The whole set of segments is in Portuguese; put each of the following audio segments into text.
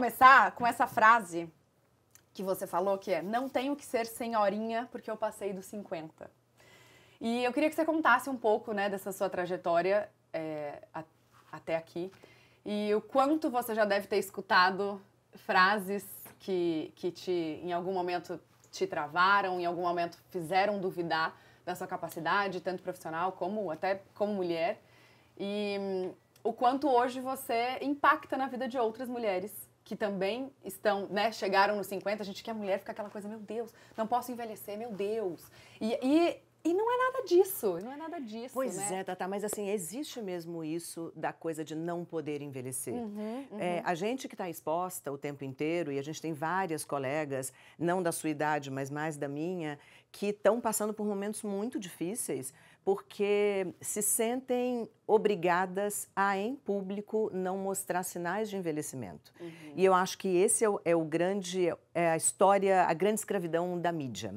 começar com essa frase que você falou, que é: não tenho que ser senhorinha porque eu passei dos 50. E eu queria que você contasse um pouco, né, dessa sua trajetória até aqui. E o quanto você já deve ter escutado frases que em algum momento te travaram, em algum momento fizeram duvidar da sua capacidade, tanto profissional como até como mulher. E o quanto hoje você impacta na vida de outras mulheres que também estão, né, chegaram nos 50, a gente quer mulher, fica aquela coisa, meu Deus, não posso envelhecer, meu Deus. E não é nada disso, não é nada disso, Pois né? é, Tatá, mas assim, existe mesmo isso da coisa de não poder envelhecer. Uhum. A gente que está exposta o tempo inteiro, e a gente tem várias colegas, não da sua idade, mas mais da minha, que estão passando por momentos muito difíceis, porque se sentem obrigadas a, em público, não mostrar sinais de envelhecimento. E eu acho que esse a história, a grande escravidão da mídia.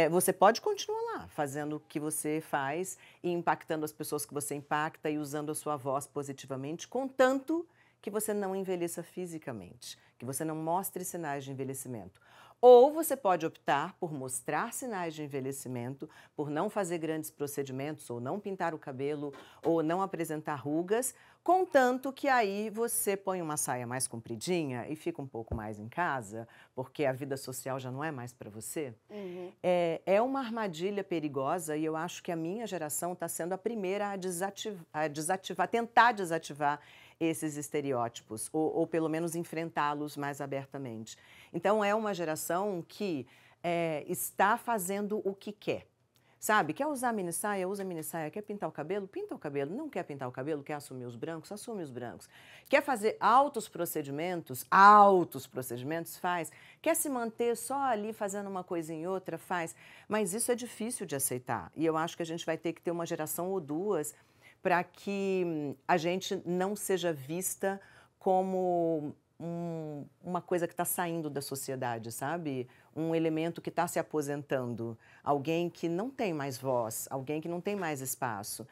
Você pode continuar lá, fazendo o que você faz e impactando as pessoas que você impacta e usando a sua voz positivamente, contanto que você não envelheça fisicamente, que você não mostre sinais de envelhecimento. Ou você pode optar por mostrar sinais de envelhecimento, por não fazer grandes procedimentos, ou não pintar o cabelo, ou não apresentar rugas, contanto que aí você põe uma saia mais compridinha e fica um pouco mais em casa, porque a vida social já não é mais para você. É uma armadilha perigosa e eu acho que a minha geração está sendo a primeira a tentar desativar esses estereótipos, ou pelo menos enfrentá-los mais abertamente. Então, é uma geração que está fazendo o que quer. Sabe, quer usar mini saia, usa mini saia. Quer pintar o cabelo? Pinta o cabelo. Não quer pintar o cabelo? Quer assumir os brancos? Assume os brancos. Quer fazer altos procedimentos? Altos procedimentos? Faz. Quer se manter só ali fazendo uma coisinha e outra? Faz. Mas isso é difícil de aceitar. E eu acho que a gente vai ter que ter uma geração ou duas para que a gente não seja vista como uma coisa que está saindo da sociedade, sabe? Um elemento que está se aposentando, alguém que não tem mais voz, alguém que não tem mais espaço.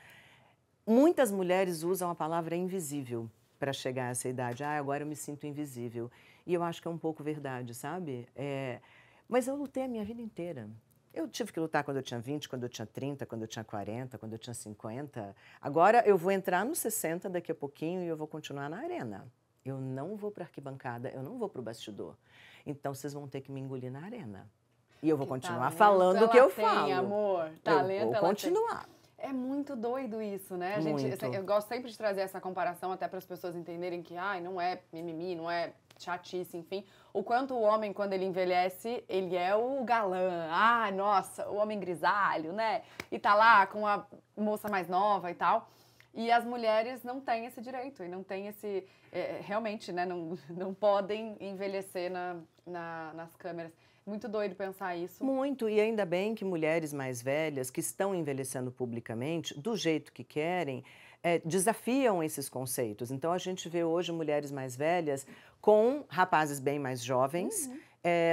Muitas mulheres usam a palavra invisível para chegar a essa idade. Ah, agora eu me sinto invisível. E eu acho que é um pouco verdade, sabe? Mas eu lutei a minha vida inteira. Eu tive que lutar quando eu tinha 20, quando eu tinha 30, quando eu tinha 40, quando eu tinha 50. Agora eu vou entrar nos 60 daqui a pouquinho e eu vou continuar na arena. Eu não vou para a arquibancada, eu não vou para o bastidor. Então, vocês vão ter que me engolir na arena. E eu vou continuar falando o que eu falo. Amor, eu vou continuar. É muito doido isso, né? Eu gosto sempre de trazer essa comparação até para as pessoas entenderem que não é mimimi, não é chatice, enfim. O quanto o homem, quando ele envelhece, ele é o galã. Ah, nossa, o homem grisalho, né? E tá lá com a moça mais nova e tal. E as mulheres não têm esse direito, e não têm esse... realmente, né, não podem envelhecer nas câmeras. Muito doido pensar isso. Muito, e ainda bem que mulheres mais velhas, que estão envelhecendo publicamente, do jeito que querem, desafiam esses conceitos. Então, a gente vê hoje mulheres mais velhas com rapazes bem mais jovens,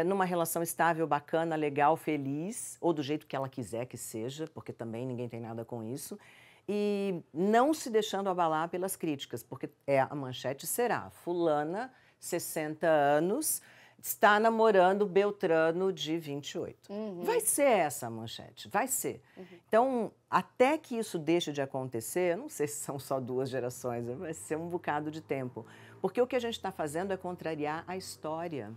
numa relação estável, bacana, legal, feliz, ou do jeito que ela quiser que seja, porque também ninguém tem nada com isso. E não se deixando abalar pelas críticas, porque a manchete será: fulana, 60 anos, está namorando Beltrano de 28. Vai ser essa a manchete, vai ser. Então, até que isso deixe de acontecer, eu não sei se são só 2 gerações, vai ser um bocado de tempo. Porque o que a gente está fazendo é contrariar a história.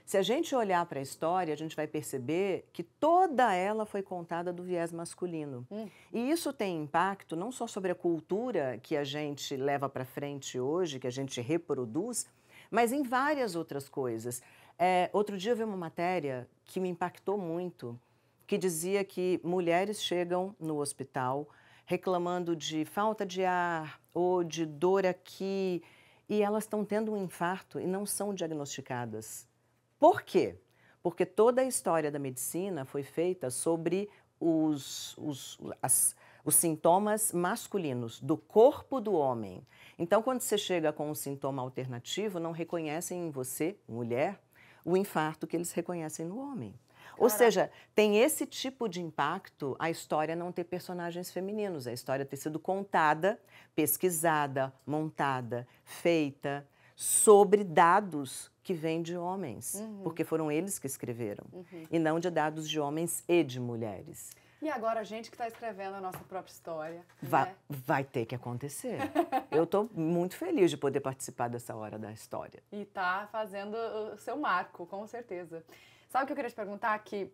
Se a gente olhar para a história, a gente vai perceber que toda ela foi contada do viés masculino. E isso tem impacto não só sobre a cultura que a gente leva para frente hoje, que a gente reproduz, mas em várias outras coisas. Outro dia eu vi uma matéria que me impactou muito, que dizia que mulheres chegam no hospital reclamando de falta de ar ou de dor aqui, e elas estão tendo um infarto e não são diagnosticadas. Por quê? Porque toda a história da medicina foi feita sobre os sintomas masculinos, do corpo do homem. Então, quando você chega com um sintoma alternativo, não reconhecem em você, mulher, o infarto que eles reconhecem no homem. Ou seja, tem esse tipo de impacto a história não ter personagens femininos, a história ter sido contada, pesquisada, montada, feita sobre dados que vem de homens, porque foram eles que escreveram, e não de dados de homens e de mulheres. E agora a gente que está escrevendo a nossa própria história, né? Vai ter que acontecer. Eu estou muito feliz de poder participar dessa hora da história. E tá fazendo o seu marco, com certeza. Sabe o que eu queria te perguntar? Que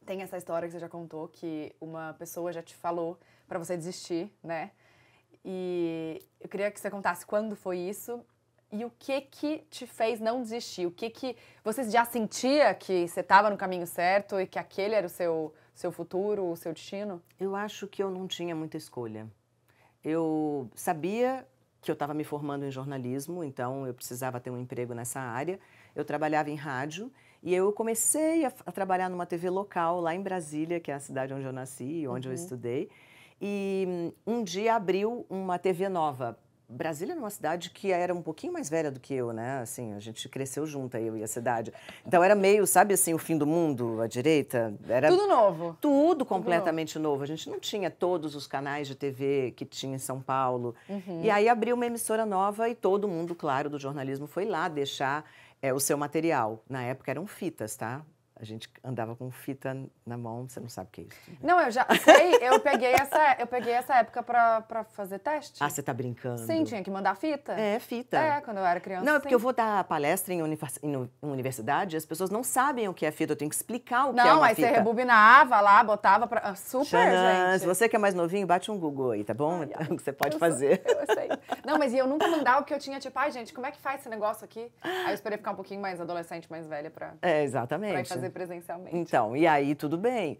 tem essa história que você já contou, que uma pessoa já te falou para você desistir, né? E eu queria que você contasse quando foi isso e o que te fez não desistir. O que você já sentia que você estava no caminho certo e que aquele era o seu futuro, o seu destino? Eu acho que eu não tinha muita escolha. Eu sabia que eu estava me formando em jornalismo, então eu precisava ter um emprego nessa área. Eu trabalhava em rádio e eu comecei a trabalhar numa TV local lá em Brasília, que é a cidade onde eu nasci e onde eu estudei. E um dia abriu uma TV nova. Brasília era uma cidade que era um pouquinho mais velha do que eu, né? Assim, a gente cresceu junto, eu e a cidade. Então era meio, sabe assim, o fim do mundo, a direita. Era tudo novo. Tudo completamente novo. A gente não tinha todos os canais de TV que tinha em São Paulo. E aí abriu uma emissora nova e todo mundo, claro, do jornalismo foi lá deixar o seu material. Na época eram fitas, tá? A gente andava com fita na mão, você não sabe o que é isso. Né? Não, eu já sei, eu peguei essa época pra fazer teste. Ah, você tá brincando? Sim, tinha que mandar fita. É, fita. É, quando eu era criança. Não, é porque eu vou dar palestra em universidade, as pessoas não sabem o que é fita, eu tenho que explicar o que é uma fita. Não, aí você rebobinava lá, botava pra... Super, gente. Se você que é mais novinho, bate um Google aí, tá bom? Ai, que você pode fazer. Eu sei. Não, mas eu nunca mandava porque eu tinha tipo, ai, gente, como é que faz esse negócio aqui? Aí eu esperei ficar um pouquinho mais adolescente, mais velha pra exatamente. Ir fazer presencialmente. Então, e aí tudo bem.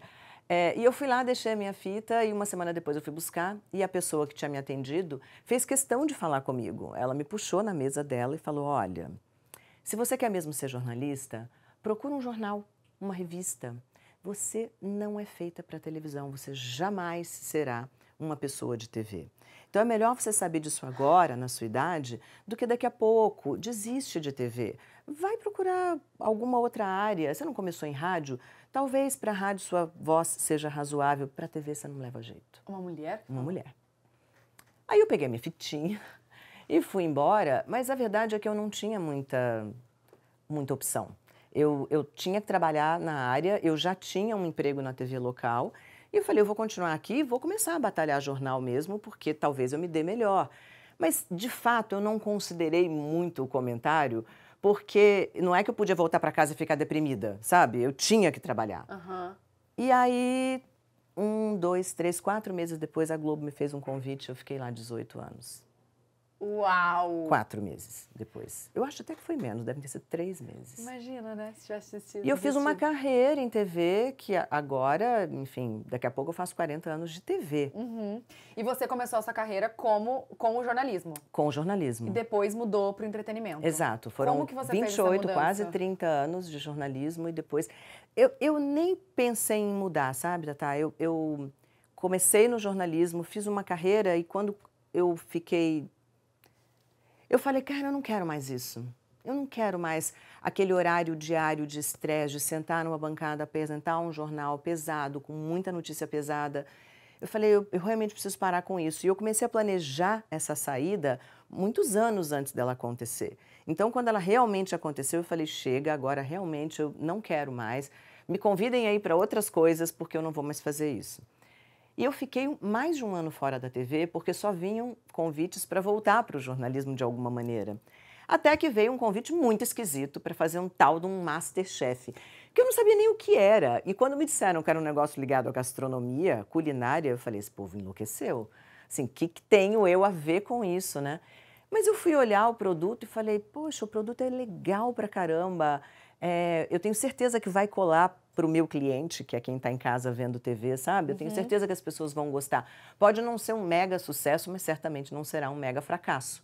E eu fui lá, deixei a minha fita e uma semana depois eu fui buscar e a pessoa que tinha me atendido fez questão de falar comigo. Ela me puxou na mesa dela e falou, olha, se você quer mesmo ser jornalista, procura um jornal, uma revista. Você não é feita para televisão, você jamais será uma pessoa de TV. Então é melhor você saber disso agora, na sua idade, do que daqui a pouco. Desiste de TV. Vai procurar alguma outra área. Você não começou em rádio? Talvez para a rádio sua voz seja razoável, para a TV você não leva jeito. Uma mulher? Uma mulher. Aí eu peguei minha fitinha e fui embora, mas a verdade é que eu não tinha muita opção. Eu tinha que trabalhar na área, eu já tinha um emprego na TV local, e eu falei, eu vou continuar aqui e vou começar a batalhar jornal mesmo, porque talvez eu me dê melhor. Mas, de fato, eu não considerei muito o comentário, porque não é que eu podia voltar para casa e ficar deprimida, sabe? Eu tinha que trabalhar. E aí, 1, 2, 3, 4 meses depois, a Globo me fez um convite, eu fiquei lá 18 anos. Uau! 4 meses depois. Eu acho até que foi menos, devem ter sido 3 meses. Imagina, né? Se tivesse assistido. E eu fiz uma carreira em TV, que agora, enfim, daqui a pouco eu faço 40 anos de TV. E você começou a sua carreira com o jornalismo? Com o jornalismo. E depois mudou para o entretenimento. Exato. Foram Como que você 28, fez essa quase 30 anos de jornalismo e depois... Eu nem pensei em mudar, sabe, Tatá? Eu comecei no jornalismo, fiz uma carreira e quando eu fiquei... Eu falei, cara, eu não quero mais isso. Eu não quero mais aquele horário diário de estresse, de sentar numa bancada, apresentar um jornal pesado, com muita notícia pesada. Eu falei, eu realmente preciso parar com isso. E eu comecei a planejar essa saída muitos anos antes dela acontecer. Então, quando ela realmente aconteceu, eu falei, chega, agora realmente eu não quero mais. Me convidem aí para outras coisas, porque eu não vou mais fazer isso. E eu fiquei mais de um ano fora da TV, porque só vinham convites para voltar para o jornalismo de alguma maneira. Até que veio um convite muito esquisito para fazer um tal de um Masterchef, que eu não sabia nem o que era. E quando me disseram que era um negócio ligado à gastronomia, culinária, eu falei, esse povo enlouqueceu. Assim, o que tenho eu a ver com isso, né? Mas eu fui olhar o produto e falei, poxa, o produto é legal pra caramba. Eu tenho certeza que vai colar para o meu cliente, que é quem está em casa vendo TV, sabe? Eu tenho certeza que as pessoas vão gostar. Pode não ser um mega sucesso, mas certamente não será um mega fracasso.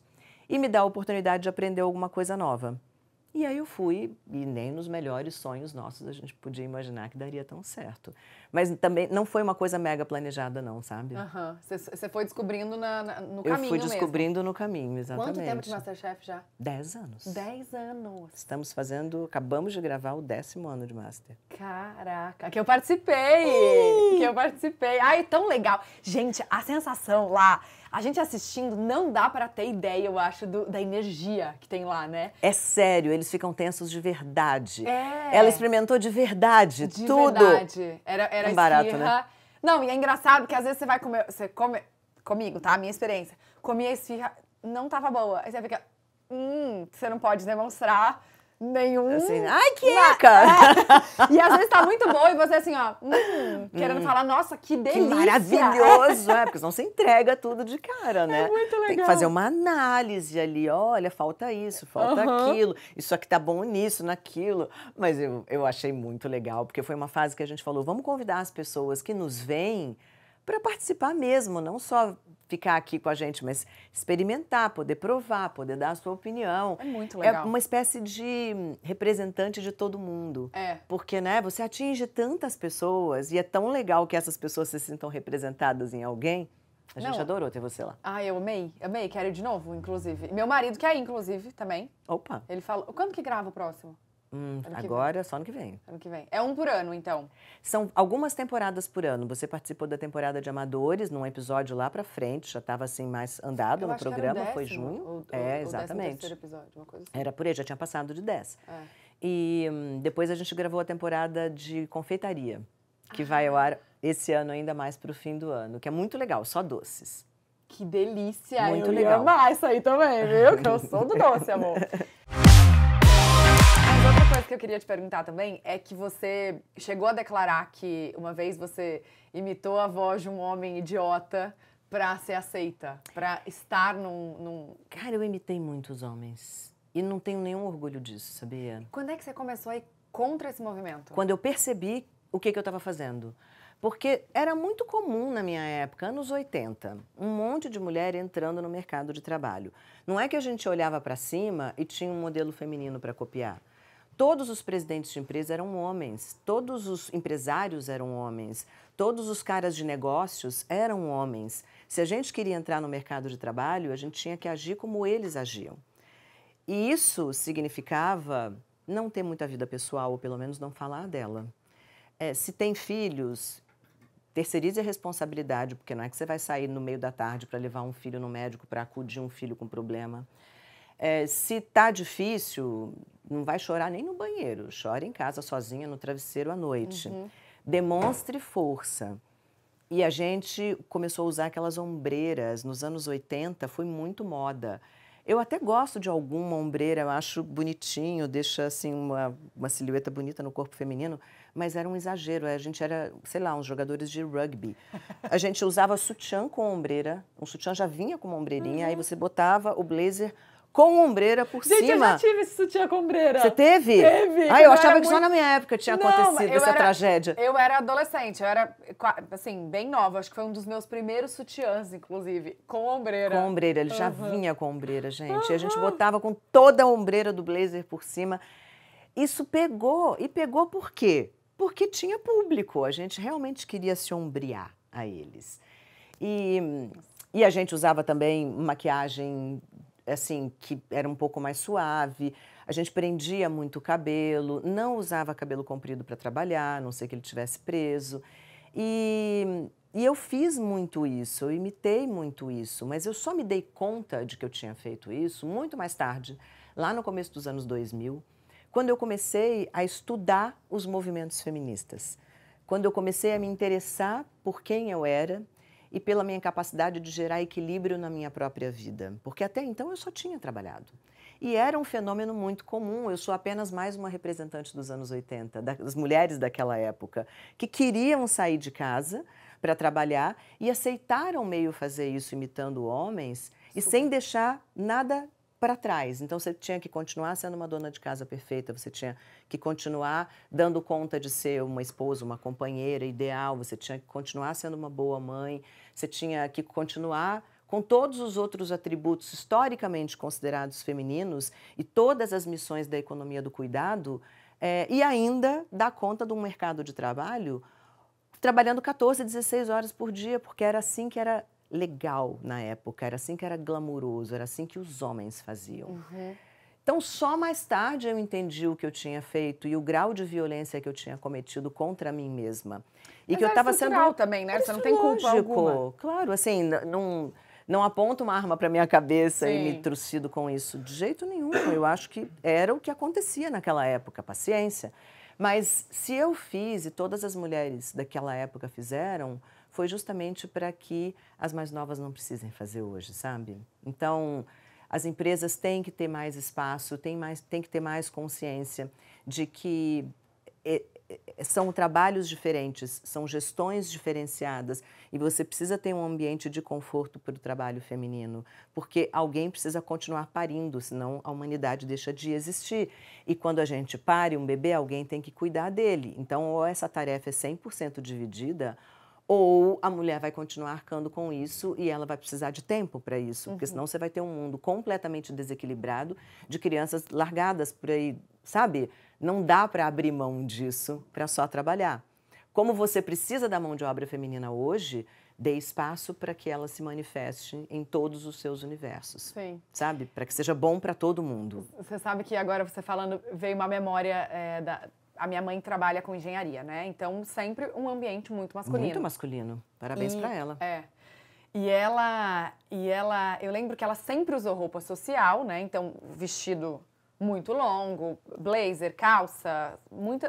E me dá a oportunidade de aprender alguma coisa nova. E aí eu fui, e nem nos melhores sonhos nossos a gente podia imaginar que daria tão certo. Mas também não foi uma coisa mega planejada não, sabe? Você foi descobrindo no caminho mesmo. Eu fui descobrindo no caminho, exatamente. Quanto tempo de Masterchef já? 10 anos. 10 anos. Acabamos de gravar o 10º ano de Master. Caraca, que eu participei! Que eu participei. Ai, tão legal. Gente, a sensação lá, A gente assistindo, não dá pra ter ideia, eu acho, da energia que tem lá, né? É sério, eles ficam tensos de verdade. É. Ela experimentou de verdade, De tudo. verdade. Era Um barato, esfirra. né? Não, e é engraçado que às vezes você vai comer, você come, comigo, tá? A minha experiência. Comi a esfirra, não tava boa. Aí você fica, você não pode demonstrar nenhum... Assim, ai, que eca! E às vezes tá muito boa e você assim, ó, querendo falar, nossa, que delícia! Que maravilhoso! Porque senão você entrega tudo de cara, né? É muito legal. Tem que fazer uma análise ali, olha, falta isso, falta aquilo, isso aqui tá bom nisso, naquilo. Mas eu achei muito legal, porque foi uma fase que a gente falou, vamos convidar as pessoas que nos veem para participar mesmo, não só ficar aqui com a gente, mas experimentar, poder provar, poder dar a sua opinião. É muito legal. É uma espécie de representante de todo mundo. É. Porque, né, você atinge tantas pessoas e é tão legal que essas pessoas se sintam representadas em alguém. A gente adorou ter você lá. Ah, eu amei, quero ir de novo, inclusive. Meu marido quer ir, inclusive, também. Opa! Ele falou, quando que grava o próximo? Agora, só ano que vem. Ano que vem. É um por ano, então? São algumas temporadas por ano. Você participou da temporada de Amadores, num episódio lá pra frente, já estava assim mais andado no programa, foi junho. Exatamente. O 13º episódio, uma coisa assim. Era por aí, já tinha passado de 10. É. E depois a gente gravou a temporada de confeitaria, que vai ao ar esse ano ainda mais pro fim do ano, que é muito legal, só doces. Que delícia! Muito eu legal. ia amar isso aí também, viu? Que eu sou do doce, amor. Mas outra coisa que eu queria te perguntar também é que você chegou a declarar que uma vez você imitou a voz de um homem idiota pra ser aceita, pra estar num... Cara, eu imitei muitos homens e não tenho nenhum orgulho disso, sabia? Quando é que você começou a ir contra esse movimento? Quando eu percebi o que eu estava fazendo. Porque era muito comum na minha época, anos 80, um monte de mulher entrando no mercado de trabalho. Não é que a gente olhava para cima e tinha um modelo feminino para copiar. Todos os presidentes de empresa eram homens, todos os empresários eram homens, todos os caras de negócios eram homens. Se a gente queria entrar no mercado de trabalho, a gente tinha que agir como eles agiam. E isso significava não ter muita vida pessoal, ou pelo menos não falar dela. Se tem filhos, terceirize a responsabilidade, porque não é que você vai sair no meio da tarde para levar um filho no médico, para acudir um filho com problema. Se tá difícil, não vai chorar nem no banheiro, chora em casa sozinha no travesseiro à noite. Demonstre força. E a gente começou a usar aquelas ombreiras. Nos anos 80 foi muito moda. Eu até gosto de alguma ombreira, eu acho bonitinho, deixa assim uma silhueta bonita no corpo feminino, mas era um exagero, a gente era, sei lá, uns jogadores de rugby. A gente usava sutiã com ombreira, um sutiã já vinha com uma ombreirinha, aí você botava o blazer com ombreira por cima. Gente, eu já tive esse sutiã com ombreira. Você teve? Teve. Ah, eu achava que só na minha época tinha acontecido essa tragédia. Eu era adolescente, eu era, assim, bem nova. Acho que foi um dos meus primeiros sutiãs, inclusive, com ombreira. Com ombreira, ele já vinha com ombreira, gente. E a gente botava com toda a ombreira do blazer por cima. Isso pegou. E pegou por quê? Porque tinha público. A gente realmente queria se ombrear a eles. E a gente usava também maquiagem assim, que era um pouco mais suave, a gente prendia muito o cabelo, não usava cabelo comprido para trabalhar, a não ser que ele estivesse preso. E eu fiz muito isso, eu imitei muito isso, mas eu só me dei conta de que eu tinha feito isso muito mais tarde, lá no começo dos anos 2000, quando eu comecei a estudar os movimentos feministas, quando eu comecei a me interessar por quem eu era, e pela minha capacidade de gerar equilíbrio na minha própria vida. Porque até então eu só tinha trabalhado. E era um fenômeno muito comum, eu sou apenas mais uma representante dos anos 80, das mulheres daquela época, que queriam sair de casa para trabalhar e aceitaram meio fazer isso imitando homens e sem deixar nada para trás. Então você tinha que continuar sendo uma dona de casa perfeita, você tinha que continuar dando conta de ser uma esposa, uma companheira ideal, você tinha que continuar sendo uma boa mãe, você tinha que continuar com todos os outros atributos historicamente considerados femininos e todas as missões da economia do cuidado e ainda dar conta de um mercado de trabalho trabalhando 14, 16 horas por dia, porque era assim que era legal na época, era assim que era glamuroso, era assim que os homens faziam. Então, só mais tarde eu entendi o que eu tinha feito e o grau de violência que eu tinha cometido contra mim mesma. E mas que eu estava sendo também, né? Você não tem culpa alguma. Claro, assim, não aponto uma arma para minha cabeça e Sim. me trucido com isso. De jeito nenhum. Eu acho que era o que acontecia naquela época, paciência. Mas se eu fiz e todas as mulheres daquela época fizeram, foi justamente para que as mais novas não precisem fazer hoje, sabe? Então, as empresas têm que ter mais espaço, têm que ter mais consciência de que são trabalhos diferentes, são gestões diferenciadas e você precisa ter um ambiente de conforto para o trabalho feminino, porque alguém precisa continuar parindo, senão a humanidade deixa de existir. E quando a gente pare um bebê, alguém tem que cuidar dele. Então, ou essa tarefa é 100% dividida, ou a mulher vai continuar arcando com isso e ela vai precisar de tempo para isso, porque senão você vai ter um mundo completamente desequilibrado de crianças largadas por aí, sabe? Não dá para abrir mão disso para só trabalhar. Como você precisa da mão de obra feminina hoje, dê espaço para que ela se manifeste em todos os seus universos. Sim. Sabe? Para que seja bom para todo mundo. Você sabe que agora você falando, veio uma memória a minha mãe trabalha com engenharia, né? Então, sempre um ambiente muito masculino. Muito masculino. Parabéns para ela. E ela, eu lembro que ela sempre usou roupa social, né? Então, vestido muito longo, blazer, calça,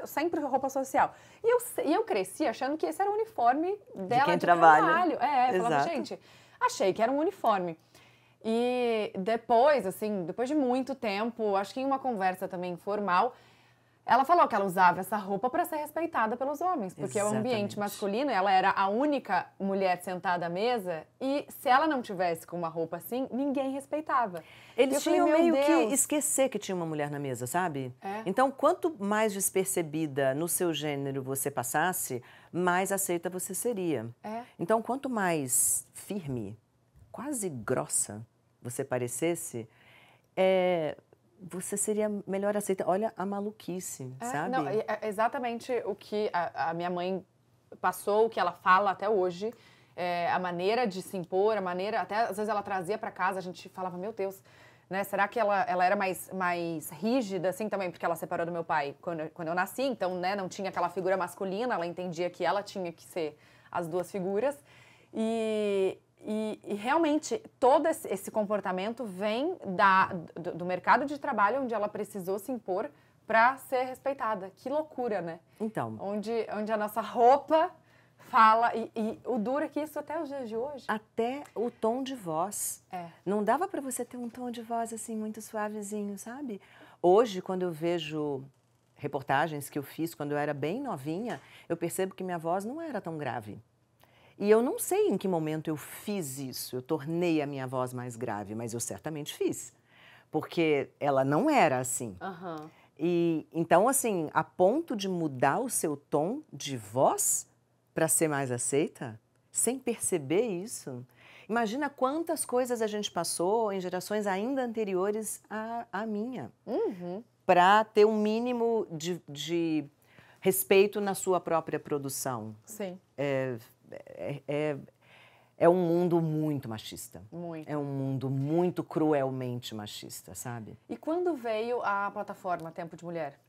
sempre roupa social. E eu cresci achando que esse era o uniforme dela de quem trabalho. Eu falava, Exato. gente, achei que era um uniforme. E depois, assim, depois de muito tempo, acho que em uma conversa também informal, ela falou que ela usava essa roupa para ser respeitada pelos homens, porque o ambiente masculino, ela era a única mulher sentada à mesa e se ela não tivesse com uma roupa assim, ninguém respeitava. Eles tinham meio que esquecer que tinha uma mulher na mesa, sabe? Então, quanto mais despercebida no seu gênero você passasse, mais aceita você seria. Então, quanto mais firme, quase grossa você parecesse, você seria melhor aceita. Olha a maluquice, sabe? Não, é exatamente o que a minha mãe passou, o que ela fala até hoje, a maneira de se impor, a maneira, até às vezes ela trazia para casa, a gente falava, meu Deus, né? Será que ela era mais rígida, assim, também, porque ela separou do meu pai quando eu nasci, então, né, não tinha aquela figura masculina, ela entendia que ela tinha que ser as duas figuras. E realmente, todo esse comportamento vem do mercado de trabalho, onde ela precisou se impor para ser respeitada. Que loucura, né? Então. Onde a nossa roupa fala, e o duro é que isso até os dias de hoje. Até o tom de voz. Não dava para você ter um tom de voz assim muito suavezinho, sabe? Hoje, quando eu vejo reportagens que eu fiz quando eu era bem novinha, eu percebo que minha voz não era tão grave. E eu não sei em que momento eu fiz isso, eu tornei a minha voz mais grave, mas eu certamente fiz. Porque ela não era assim. E então, assim, a ponto de mudar o seu tom de voz para ser mais aceita, sem perceber isso. Imagina quantas coisas a gente passou em gerações ainda anteriores à minha. Para ter um mínimo de respeito na sua própria produção. Sim. É um mundo muito machista. Muito. É um mundo muito cruelmente machista, sabe? E quando veio a plataforma Tempo de Mulher?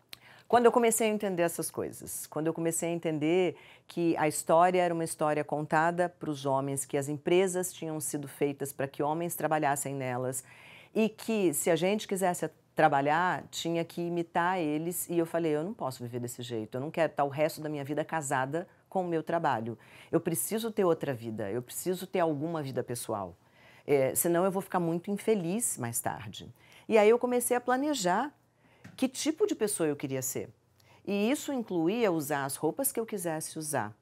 Quando eu comecei a entender essas coisas. Quando eu comecei a entender que a história era uma história contada para os homens, que as empresas tinham sido feitas para que homens trabalhassem nelas e que, se a gente quisesse trabalhar, tinha que imitar eles. E eu falei, eu não posso viver desse jeito. Eu não quero estar o resto da minha vida casada com o meu trabalho. Eu preciso ter outra vida, eu preciso ter alguma vida pessoal. Senão eu vou ficar muito infeliz mais tarde. E aí eu comecei a planejar que tipo de pessoa eu queria ser. E isso incluía usar as roupas que eu quisesse usar,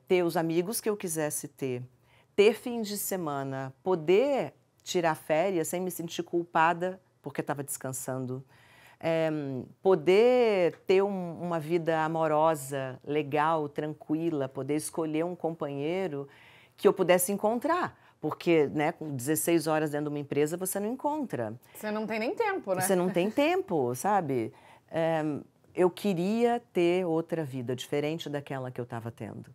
ter os amigos que eu quisesse ter fins de semana, poder tirar férias sem me sentir culpada porque estava descansando. Poder ter uma vida amorosa, legal, tranquila, poder escolher um companheiro que eu pudesse encontrar. Porque, né, com 16 horas dentro de uma empresa, você não encontra. Você não tem nem tempo, né? Você não tem tempo, sabe? Eu queria ter outra vida, diferente daquela que eu estava tendo.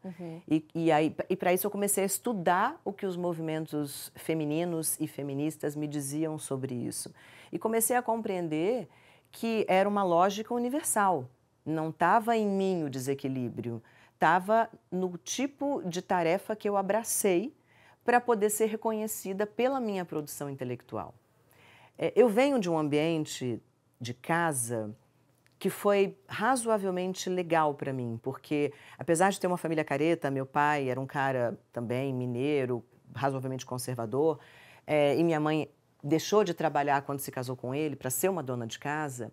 E para isso eu comecei a estudar o que os movimentos femininos e feministas me diziam sobre isso. E comecei a compreender que era uma lógica universal. Não estava em mim o desequilíbrio, estava no tipo de tarefa que eu abracei para poder ser reconhecida pela minha produção intelectual. Eu venho de um ambiente de casa que foi razoavelmente legal para mim, porque apesar de ter uma família careta, meu pai era um cara também mineiro, razoavelmente conservador, e minha mãe deixou de trabalhar quando se casou com ele para ser uma dona de casa,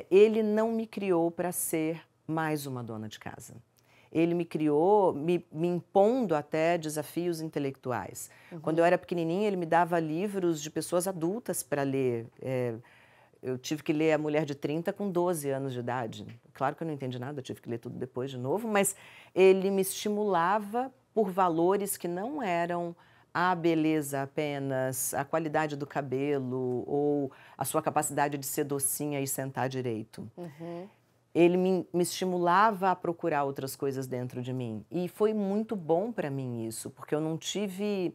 ele não me criou para ser mais uma dona de casa. Ele me criou me impondo até desafios intelectuais. Quando eu era pequenininha, ele me dava livros de pessoas adultas para ler. Eu tive que ler A Mulher de 30 com 12 anos de idade. Claro que eu não entendi nada, eu tive que ler tudo depois de novo, mas ele me estimulava por valores que não eram a beleza apenas, a qualidade do cabelo ou a sua capacidade de ser docinha e sentar direito. Ele me estimulava a procurar outras coisas dentro de mim. E foi muito bom para mim isso, porque eu não tive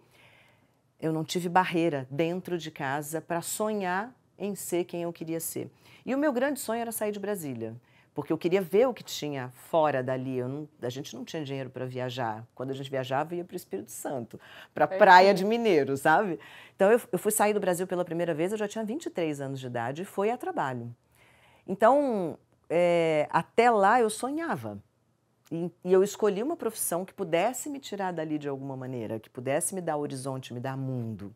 barreira dentro de casa para sonhar em ser quem eu queria ser. E o meu grande sonho era sair de Brasília, porque eu queria ver o que tinha fora dali. A gente não tinha dinheiro para viajar. Quando a gente viajava, ia para o Espírito Santo, para a praia de Mineiro, sabe? Então, eu fui sair do Brasil pela primeira vez, eu já tinha 23 anos de idade e foi a trabalho. Então, até lá eu sonhava. E eu escolhi uma profissão que pudesse me tirar dali de alguma maneira, que pudesse me dar horizonte, me dar mundo.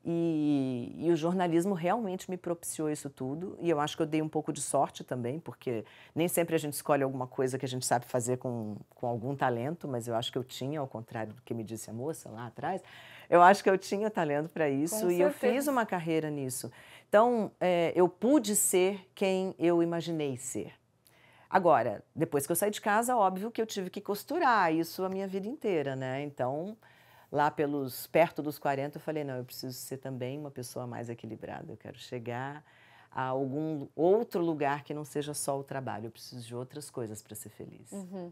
E o jornalismo realmente me propiciou isso tudo. E eu acho que eu dei um pouco de sorte também, porque nem sempre a gente escolhe alguma coisa que a gente sabe fazer com algum talento, mas eu acho que eu tinha, ao contrário do que me disse a moça lá atrás, eu acho que eu tinha talento para isso e eu fiz uma carreira nisso. Então, eu pude ser quem eu imaginei ser. Agora, depois que eu saí de casa, óbvio que eu tive que costurar isso a minha vida inteira, né? Então, lá perto dos 40, eu falei, não, eu preciso ser também uma pessoa mais equilibrada. Eu quero chegar a algum outro lugar que não seja só o trabalho. Eu preciso de outras coisas para ser feliz. Bom,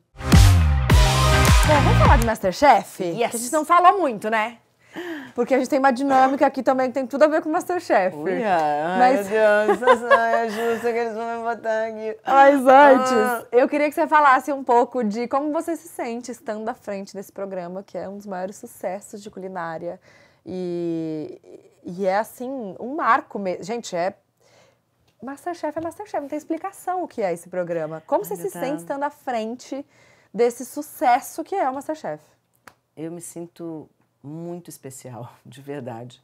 vamos falar de MasterChef? Yes. Que a gente não falou muito, né? Porque a gente tem uma dinâmica aqui também que tem tudo a ver com o MasterChef. Ai, meu Deus, é justo que eles vão me botar aqui. Mas antes, eu queria que você falasse um pouco de como você se sente estando à frente desse programa, que é um dos maiores sucessos de culinária. E é, assim, um marco mesmo. Gente, MasterChef é MasterChef, não tem explicação o que é esse programa. Como você se sente estando à frente desse sucesso que é o MasterChef? Eu me sinto muito especial, de verdade,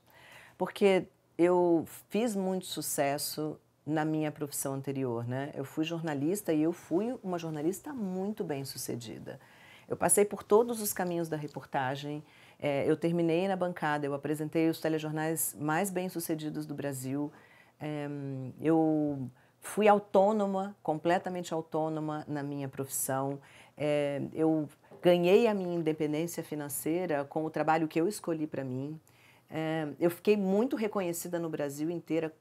porque eu fiz muito sucesso na minha profissão anterior, né? Eu fui jornalista e eu fui uma jornalista muito bem-sucedida. Eu passei por todos os caminhos da reportagem, eu terminei na bancada, eu apresentei os telejornais mais bem-sucedidos do Brasil, eu fui autônoma, completamente autônoma na minha profissão, eu ganhei a minha independência financeira com o trabalho que eu escolhi para mim. Eu fiquei muito reconhecida no Brasil inteiro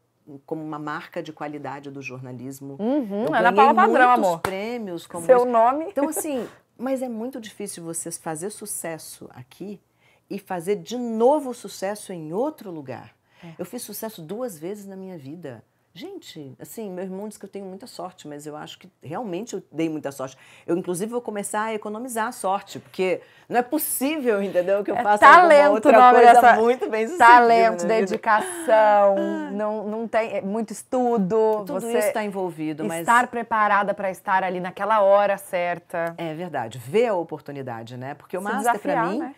como uma marca de qualidade do jornalismo. Eu Ana Paula Padrão, muitos amor. prêmios. Como seu nome. Então, assim, mas é muito difícil você fazer sucesso aqui e fazer de novo sucesso em outro lugar. Eu fiz sucesso 2 vezes na minha vida. Gente, assim, meu irmão diz que eu tenho muita sorte, mas eu acho que realmente eu dei muita sorte. Eu, inclusive, vou começar a economizar a sorte, porque não é possível, entendeu, que eu faça alguma outra coisa muito bem sucedida. Talento, dedicação, não tem muito estudo. Tudo isso está envolvido, mas estar preparada para estar ali naquela hora certa. É verdade, ver a oportunidade, né? Porque o Master, para mim, né?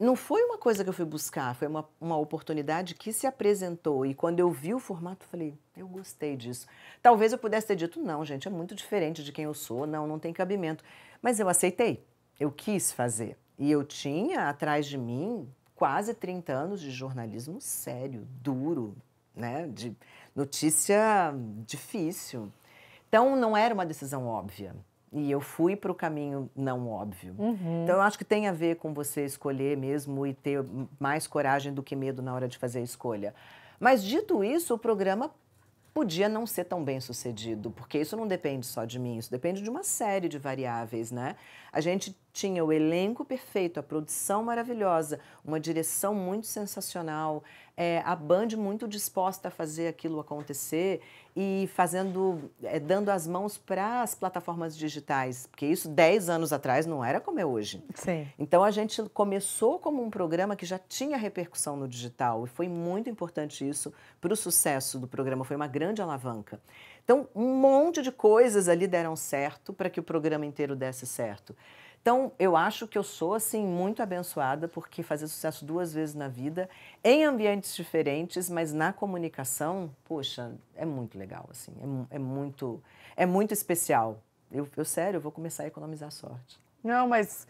Não foi uma coisa que eu fui buscar, foi uma oportunidade que se apresentou. E quando eu vi o formato, eu falei, eu gostei disso. Talvez eu pudesse ter dito, não, gente, é muito diferente de quem eu sou, não tem cabimento. Mas eu aceitei, eu quis fazer. E eu tinha atrás de mim quase 30 anos de jornalismo sério, duro, né? De notícia difícil. Então, não era uma decisão óbvia. E eu fui para o caminho não óbvio. Então, eu acho que tem a ver com você escolher mesmo e ter mais coragem do que medo na hora de fazer a escolha. Mas, dito isso, o programa podia não ser tão bem sucedido, porque isso não depende só de mim, isso depende de uma série de variáveis, né? A gente tinha o elenco perfeito, a produção maravilhosa, uma direção muito sensacional, a Band muito disposta a fazer aquilo acontecer e dando as mãos para as plataformas digitais, porque isso 10 anos atrás não era como é hoje. Sim. Então a gente começou como um programa que já tinha repercussão no digital e foi muito importante isso para o sucesso do programa, foi uma grande alavanca. Então um monte de coisas ali deram certo para que o programa inteiro desse certo. Então, eu acho que eu sou, assim, muito abençoada, porque fazer sucesso 2 vezes na vida, em ambientes diferentes, mas na comunicação, poxa, é muito legal, assim, é muito especial. Sério, eu vou começar a economizar sorte. Não, mas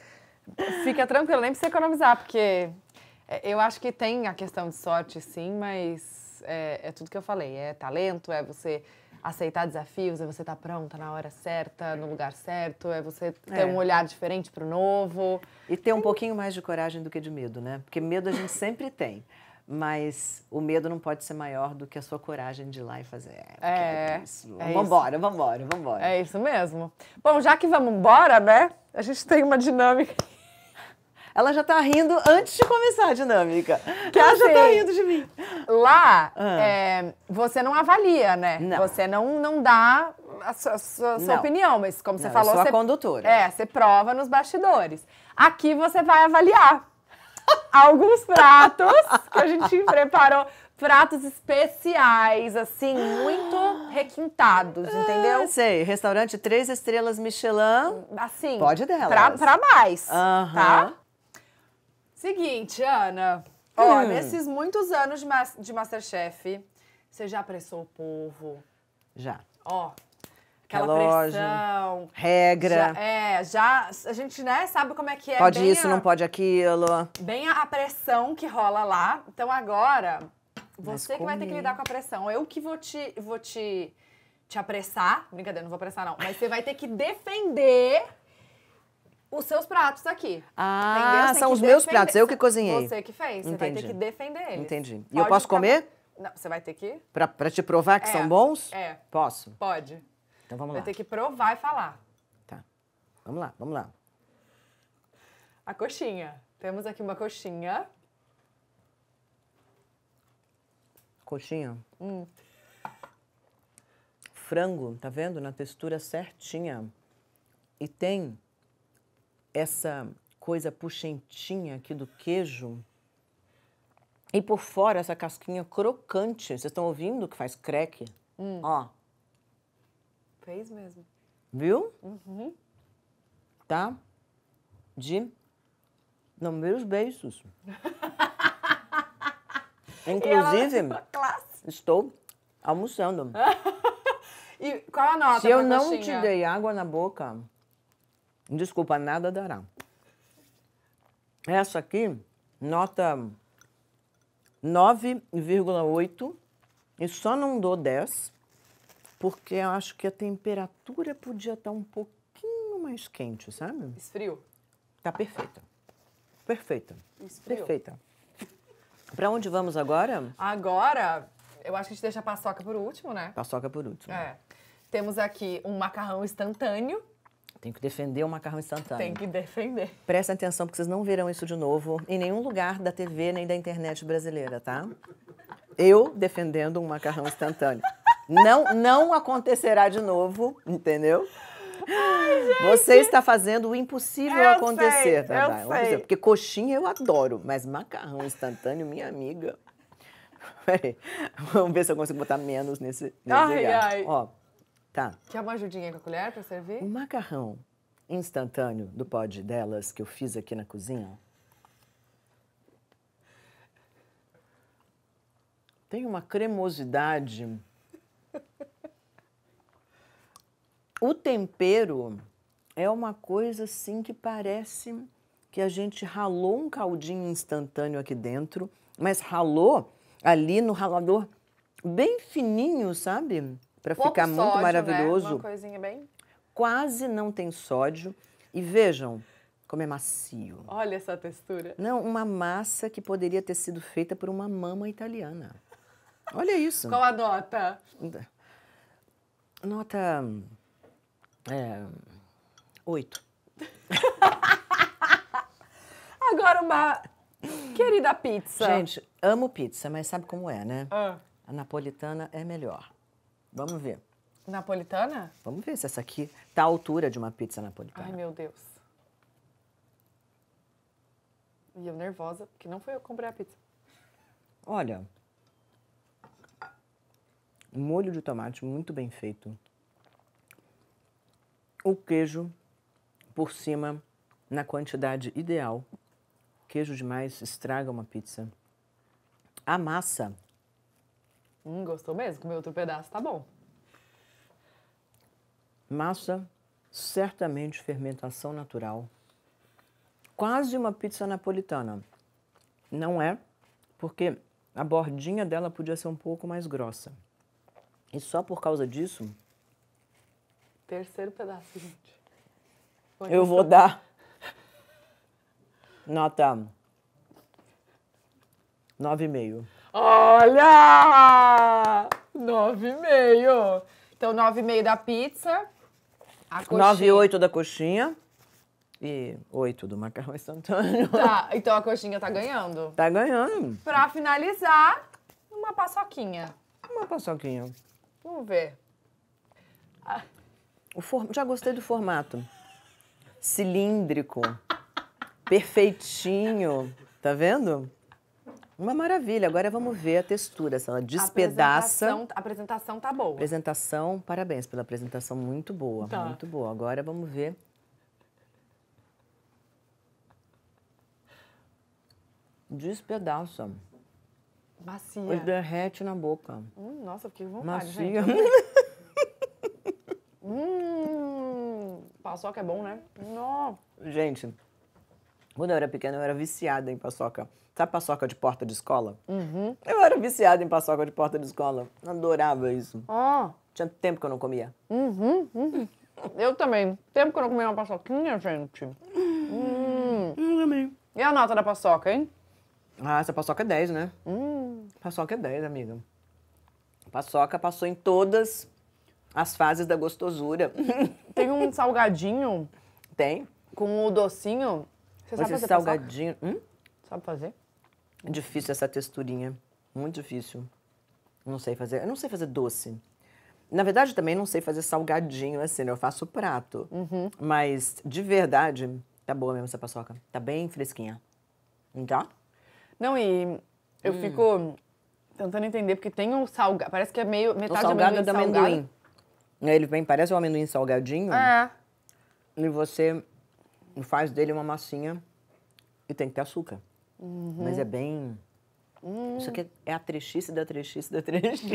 fica tranquilo, nem precisa economizar, porque eu acho que tem a questão de sorte, sim, mas é tudo que eu falei, é talento, é você aceitar desafios, é você estar pronta na hora certa, no lugar certo, é você ter um olhar diferente para o novo. E ter um pouquinho mais de coragem do que de medo, né? Porque medo a gente sempre tem, mas o medo não pode ser maior do que a sua coragem de ir lá e fazer. Vambora. É isso mesmo. Bom, já que vamos embora, né? A gente tem uma dinâmica. Ela já tá rindo antes de começar a dinâmica. Ela já tá rindo de mim. Lá, você não avalia, né? Não. Você não dá a sua opinião, mas como você falou... Eu sou a condutora. Você prova nos bastidores. Aqui você vai avaliar alguns pratos que a gente preparou. Pratos especiais, assim, muito requintados, entendeu? Sei, restaurante 3 estrelas Michelin. Assim, pode delas. Pra mais, tá? Aham. Seguinte, Ana, ó, nesses muitos anos de MasterChef, você já apressou o povo? Já. Ó, aquela relógio, pressão. regra. A gente, né, sabe como é que é. Pode isso, não pode aquilo. Bem a pressão que rola lá. Então agora, você que vai ter que lidar com a pressão. Eu que vou te apressar. Brincadeira, não vou apressar não. Mas você vai ter que defender os seus pratos aqui. São os meus pratos, eu que cozinhei. Você que fez, você vai ter que defender eles. Entendi. E eu posso comer? Não, você vai ter que... Pra te provar que são bons? Posso? Pode. Então vamos lá. Vai ter que provar e falar. Tá. Vamos lá. A coxinha. Temos aqui uma coxinha. Coxinha. Frango, tá vendo? Na textura certinha. E tem essa coisa puxentinha aqui do queijo. E por fora essa casquinha crocante. Vocês estão ouvindo que faz creque? Ó. Fez mesmo. Viu? Tá? Não, meus beijos. Inclusive, estou almoçando. E qual a nota? Se eu não te dei água na boca, desculpa, nada dará. Essa aqui, nota 9,8 e só não dou 10, porque eu acho que a temperatura podia estar um pouquinho mais quente, sabe? Esfrio? Tá perfeita. Perfeita. Esfrio. Perfeita. Pra onde vamos agora? Agora, eu acho que a gente deixa a paçoca por último, né? Paçoca por último. Temos aqui um macarrão instantâneo. Tem que defender o macarrão instantâneo. Tem que defender. Prestem atenção, porque vocês não verão isso de novo em nenhum lugar da TV nem da internet brasileira, tá? Eu defendendo um macarrão instantâneo. Não acontecerá de novo, entendeu? Ai, você está fazendo o impossível acontecer, tá? Porque coxinha eu adoro, mas macarrão instantâneo, minha amiga. Peraí, vamos ver se eu consigo botar menos nesse lugar. Ó, tá. Quer uma ajudinha com a colher para servir? O macarrão instantâneo do Pod Delas que eu fiz aqui na cozinha tem uma cremosidade. O tempero é uma coisa assim que parece que a gente ralou um caldinho instantâneo aqui dentro, mas ralou ali no ralador bem fininho, sabe? Para ficar muito sódio, maravilhoso. Né? Uma coisinha bem... Quase não tem sódio. E vejam como é macio. Olha essa textura. Não, uma massa que poderia ter sido feita por uma mama italiana. Olha isso. Qual a nota? Nota 8. Agora uma querida pizza. Gente, amo pizza, mas sabe como é, né? Ah. A napolitana é melhor. Vamos ver. Napolitana? Vamos ver se essa aqui tá à altura de uma pizza napolitana. Ai, meu Deus. E eu nervosa, porque não foi eu que comprei a pizza. Olha, molho de tomate muito bem feito. O queijo por cima na quantidade ideal. Queijo demais estraga uma pizza. A massa. Gostou mesmo? Comer outro pedaço, tá bom. Massa, certamente fermentação natural. Quase uma pizza napolitana. Não é, porque a bordinha dela podia ser um pouco mais grossa. E só por causa disso, Terceiro pedaço, gente. eu vou dar nota 9,5. Olha! 9,5. Então, 9,5 da pizza. A coxinha. 9,8 da coxinha e 8 do macarrão instantâneo. Tá, então a coxinha tá ganhando. Tá ganhando. Pra finalizar, uma paçoquinha. Uma paçoquinha. Vamos ver. Já gostei do formato. Cilíndrico. Perfeitinho. Tá vendo? Uma maravilha. Agora vamos ver a textura, se ela despedaça. A apresentação tá boa. Apresentação, parabéns pela apresentação, muito boa, Tá. muito boa. Agora vamos ver. Despedaça. Macia. E derrete na boca. Nossa, fiquei com vontade, Macia. gente. Paçoca é bom, né? Nossa. Gente, quando eu era pequena, eu era viciada em paçoca. Sabe paçoca de porta de escola? Eu era viciada em paçoca de porta de escola. Adorava isso. Ah. Tinha tempo que eu não comia. Eu também. Tempo que eu não comi uma paçoquinha, gente. Também. E a nota da paçoca, hein? Ah, essa paçoca é 10, né? Paçoca é 10, amiga. Paçoca passou em todas as fases da gostosura. Tem um salgadinho Tem. com o docinho. Você sabe Esse fazer salgadinho. paçoca? Sabe fazer? É difícil essa texturinha. Muito difícil. Não sei fazer. Eu não sei fazer doce. Na verdade, também não sei fazer salgadinho assim, né? Eu faço prato. Mas, de verdade, tá boa mesmo essa paçoca. Tá bem fresquinha. Não tá? Não, e eu fico tentando entender, porque tem um salgado. Parece que é meio O metade salgado é amendoim do salgado. amendoim. Ele vem, parece um amendoim salgadinho. É. E você faz dele uma massinha e tem que ter açúcar. Mas é bem... Isso aqui é a trechice da trechice da trechice.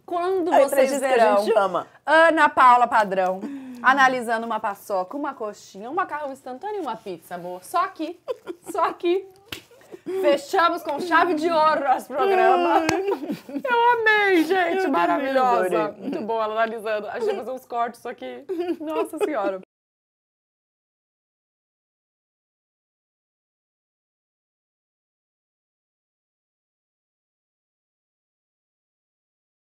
Quando É a vocês trechice que a verão gente ama. Ana Paula Padrão analisando uma paçoca, uma coxinha, um macarrão instantâneo e uma pizza, amor. Só aqui. Só aqui. Fechamos com chave de ouro nosso programa. Eu amei, gente. Eu Maravilhosa. adorei. Muito bom ela analisando. A gente vai fazer uns cortes aqui. Nossa Senhora.